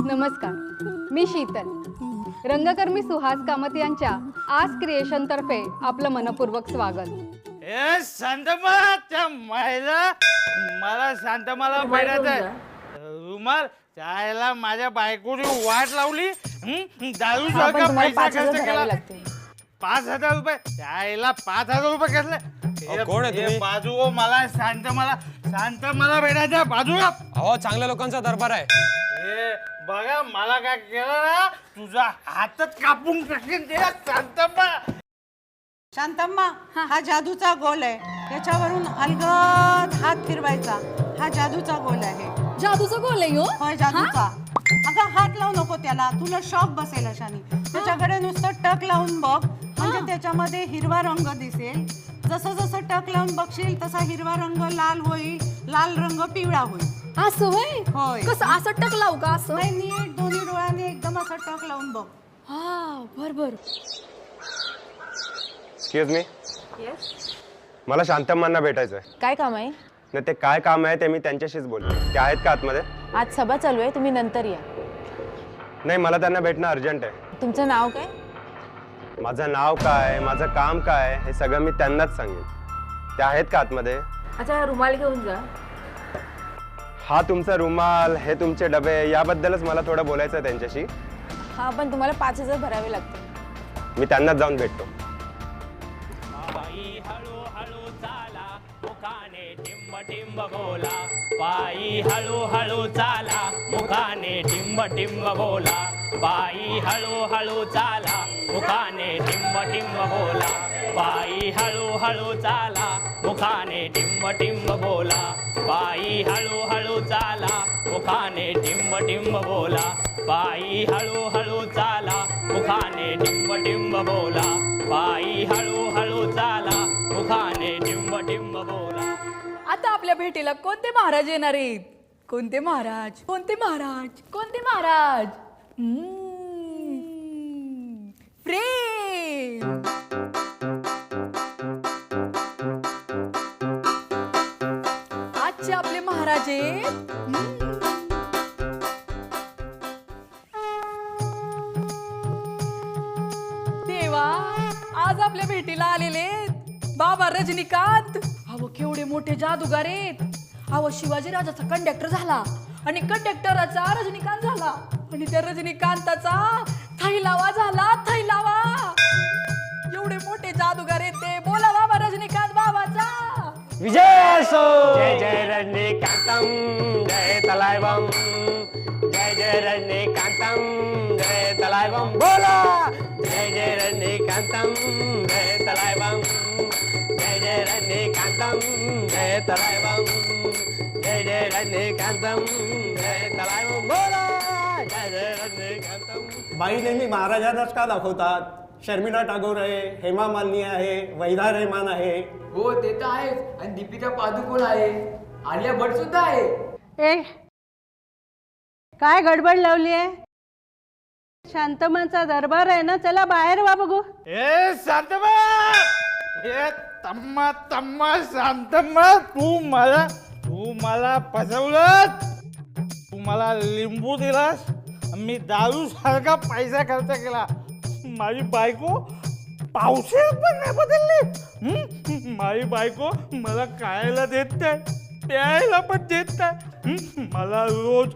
नमस्कार, मी शीतल. रंगकर्मी सुहास कामत यांच्या आज क्रिएशन तर्फे आपलं मनपूर्वक स्वागत. ए शांतमा, त्या महिला मला शांतमाला भेटायचं रुमाल त्याला माझ्या बायकोने वाट लावली. दारू सारखा पैसा खर्च केला. 5,000 रुपये त्याला 5,000 रुपये घेतले. कोण आहे तुम्ही? बाजू ओ, मला शांतमाला भेटायचं बाजूला. अहो, चांगल्या लोकांचा दरबार आहे. ए बघा, मला काय केलं ना, तुझा हातच कापून टाकेन ते. शांतम्मा, हा जादूचा गोल आहे. याच्यावरून अलगद हात फिरवायचा. हा जादूचा गोल आहे. जादूचा गोल आहे हो? होय, जादूचा. अगं, हात लावू नको त्याला, तुला शॉक बसेल अशाने. त्याच्याकडे नुसतं टक लावून बघ, म्हणजे त्याच्यामध्ये हिरवा रंग दिसेल. जसं जसं टक लावून बघशील तसा हिरवा रंग लाल होईल, लाल रंग पिवळा होईल. असं होय? होय. कसं असं टक लावू का? असं नाही, नीट दोन्ही डोळ्यांनी एकदम असं टक लावून बघ. हा, बर. Excuse me. मला शांतम्मांना भेटायचं आहे. काय काम आहे? नाही, ते काय काम आहे ते मी त्यांच्याशीच बोलतो. ते आहेत का आतमध्ये? आज सभा चालू आहे, तुम्ही नंतर या. नाही, मला त्यांना भेटणं अर्जंट आहे. तुमचं नाव काय? माझं नाव काय, माझं काम काय, हे सगळं मी त्यांनाच सांगेन. ते आहेत का आतमध्ये? अच्छा, रुमाल घेऊन जा. हा तुमचा रुमाल, हे तुमचे डबे, याबद्दलच मला थोडं बोलायचं आहे त्यांच्याशी. हा, पण तुम्हाला 5,000 भरावे लागतील. मी त्यांनाच जाऊन भेटतो. पायी हळू हळू चाला, मुखाने टिंब टिंब बोला. पायी हळू हळू चाला, मुखाने टिंब टिंब बोला. पायी हळू हळू चाला, मुखाने टिंब टिंब बोला. पायी हळू हळू चाला, मुखाने टिंब टिंब बोला. पायी हळू हळू चाला, मुखाने टिंब टिंब बोला. पायी हळू हळू चाला, मुखाने टिंब टिंब बोला. पायी हळू हळू चाला, मुखाने टिंब टिंब बोला. आता आपल्या भेटीला कोणते महाराज येणार आहेत? कोणते महाराज? कोणते महाराज? कोणते महाराज? प्रेम. आजचे आपले महाराज आहेत देवा. आज आपल्या भेटीला आलेले बाबा रजनीकांत. अहो, केवढे मोठे जादूगार आहेत. अहो, शिवाजी राजाचा कंडक्टर झाला आणि कंडक्टराचा रजनीकांत झाला आणि त्या रजनीकांताचा थैलावा झाला. थैलावा. एवढे मोठे जादूगार आहेत ते. बोला बाबा रजनीकांत बाबाचा विजय असो. जय जय रजनीकांतम, जय तलायवम. जय जय रजनीकांतम, जय तलायवम. बोला. जय जय रजनीकांतम, जय तलायवम. जय जय रजनीकांतम, जय तलायवम. जय जय रजनीकांतम, जय तलायवम. बोला. जय जय रजनीकांतम. बाई नेहमी महाराजांनाच का दाखवतात? शर्मिला टागोर आहे, हेमा मालिनी आहे, वहिदा रहमान आहे. हो, ते तर आहेच. आणि दीपिका पादुकोण आहे, आलिया भट सुद्धा आहे. ए, काय गडबड लावली आहे? शांतमाचा दरबार आहे ना, चला बाहेर वा बघू. ए शांतमा, ए तम्मा शांतमा, तू मला फसवलं. तू मला लिंबू दिलास, मी दारू सारखा पैसा खर्च केला. माझी बायको पावशेर पण नाही बदलली. माझी बायको मला खायला देत नाही, प्यायला पण देत नाही. मला रोज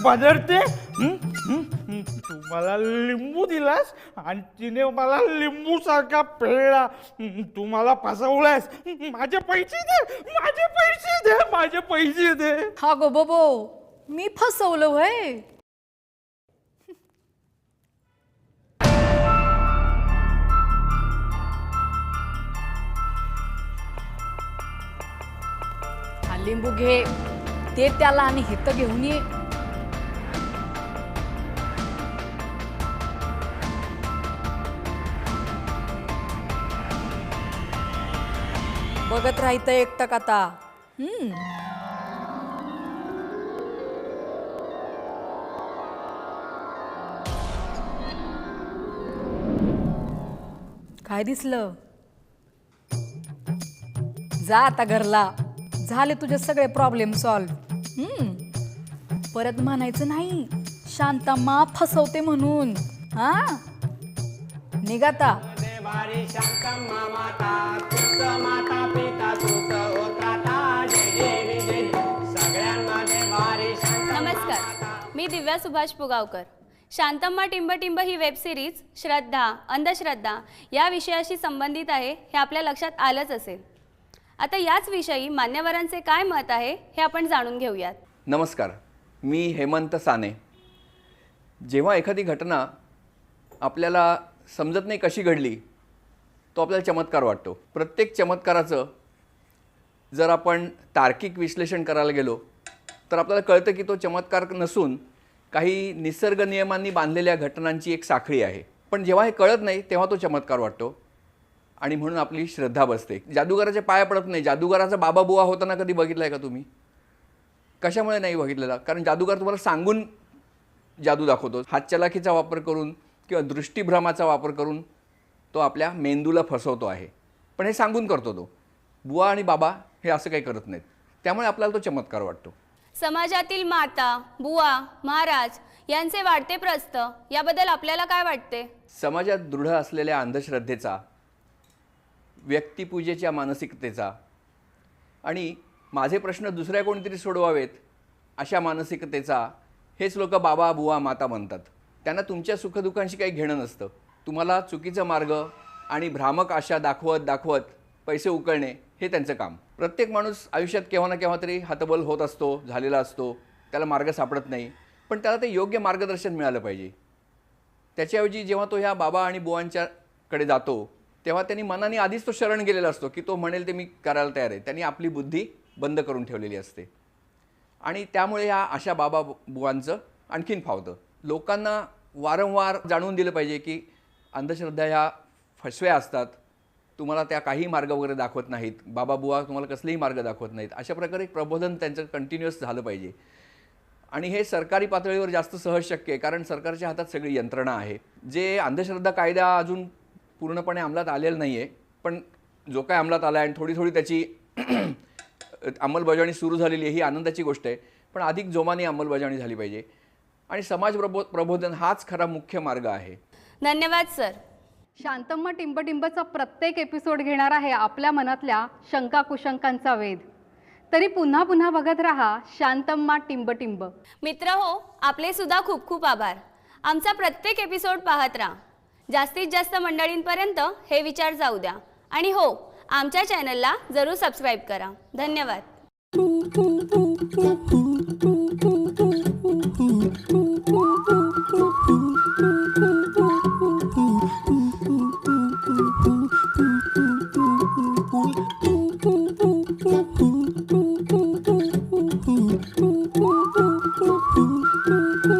बदलते. तू मला लिंबू दिलास आणि तिने मला लिंबू सारखा पेळला. तू मला फसवलास. माझे पैसे दे. हा गो बोबो, मी फसवलं होय. हा लिंबू घे, ते त्याला आणि हित घेऊन ये. बघत राहायचं एकटक आता. काय दिसलं? जा आता घरला, झाले तुझे सगळे प्रॉब्लेम सॉल्व. परत म्हणायचं नाही शांतम्मा फसवते म्हणून. हा निघाता. नमस्कार, मी दिव्या सुभाष पुगावकर. शांतम्मा टिंबटिंब ही वेब सिरीज श्रद्धा, अंधश्रद्धा या विषयाशी संबंधित आहे हे आपल्या लक्षात आलंच असेल. आता याच विषयी मान्यवरांचे काय मत आहे हे आपण जाणून घेऊयात. नमस्कार, मी हेमंत साने. जेव्हा एखादी घटना आपल्याला समजत नाही कशी घडली, तो आपल्याला चमत्कार वाटतो. प्रत्येक चमत्काराचं जर आपण तार्किक विश्लेषण करायला गेलो तर आपल्याला कळतं की तो चमत्कार नसून काही निसर्ग नियमांनी बांधलेल्या घटनांची एक साखळी आहे. पण जेव्हा हे कळत नाही तेव्हा तो चमत्कार वाटतो आणि म्हणून आपली श्रद्धा बसते. जादूगाराच्या पाया पडत नाही. जादूगाराचा बाबा बुवा होताना कधी बघितला आहे का तुम्ही? कशामुळे नाही बघितलेला? कारण जादूगार तुम्हाला सांगून जादू दाखवतो. हातचलाखीचा वापर करून किंवा दृष्टीभ्रमाचा वापर करून तो आपल्या मेंदूला फसवतो आहे. पण हे सांगून करतो तो. बुवा आणि बाबा हे असं काही करत नाहीत. त्यामुळे आपल्याला तो चमत्कार वाटतो. समाजातील माता, बुवा, महाराज यांचे वाढते प्रस्थ याबद्दल आपल्याला काय वाटते? समाजात दृढ असलेल्या अंधश्रद्धेचा, व्यक्तिपूजेच्या मानसिकतेचा आणि माझे प्रश्न दुसऱ्या कोणीतरी सोडवावेत अशा मानसिकतेचा हेच लोक बाबा, बुवा, माता म्हणतात. त्यांना तुमच्या सुखदुःखांशी काही घेणं नसतं. तुम्हाला चुकीचा मार्ग आणि भ्रामक आशा दाखवत पैसे उकळणे हे त्यांचं काम. प्रत्येक माणूस आयुष्यात केव्हा ना केव्हा तरी हतबल होत असतो, झालेला असतो. त्याला मार्ग सापडत नाही. पण त्याला ते योग्य मार्गदर्शन मिळालं पाहिजे. त्याच्याऐवजी जेव्हा तो ह्या बाबा आणि बुवांच्याकडे जातो तेव्हा त्यांनी मनाने आधीच तो शरण गेलेला असतो की तो म्हणेल ते मी करायला तयार आहे. त्यांनी आपली बुद्धी बंद करून ठेवलेली असते आणि त्यामुळे या अशा बाबा बुवांचं आणखीन फावतं. लोकांना वारंवार जाणवून दिलं पाहिजे की अंधश्रद्धा ह्या फसव्या असतात. तुम्हाला त्या काही मार्ग वगैरे दाखवत नाहीत. बाबा बुवा तुम्हाला कसलेही मार्ग दाखवत नाहीत. अशा प्रकारे प्रबोधन त्यांचं कंटिन्युअस झालं पाहिजे. आणि हे सरकारी पातळीवर जास्त सहज शक्य आहे कारण सरकारच्या हातात सगळी यंत्रणा आहे. जे अंधश्रद्धा कायदा अजून पूर्णपणे अंमलात आलेला नाही आहे, पण जो काय अंमलात आला आहे आणि थोडी त्याची अंमलबजावणी सुरू झालेली आहे ही आनंदाची गोष्ट आहे. पण अधिक जोमाने अंमलबजावणी झाली पाहिजे आणि समाज प्रबोधन हाच खरा मुख्य मार्ग आहे. धन्यवाद सर. शांतम्मा टिंबटिंबचा प्रत्येक एपिसोड घेणार आहे आपल्या मनातल्या शंका कुशंकांचा वेध. तरी पुन्हा पुन्हा बघत राहा शांतम्मा टिंबटिंब. मित्र हो, आपले सुद्धा खूप खूप आभार. आमचा प्रत्येक एपिसोड पाहत राहा. जास्तीत जास्त मंडळींपर्यंत हे विचार जाऊ द्या. आणि हो, आमच्या चॅनलला जरूर सबस्क्राईब करा. धन्यवाद. Thank you.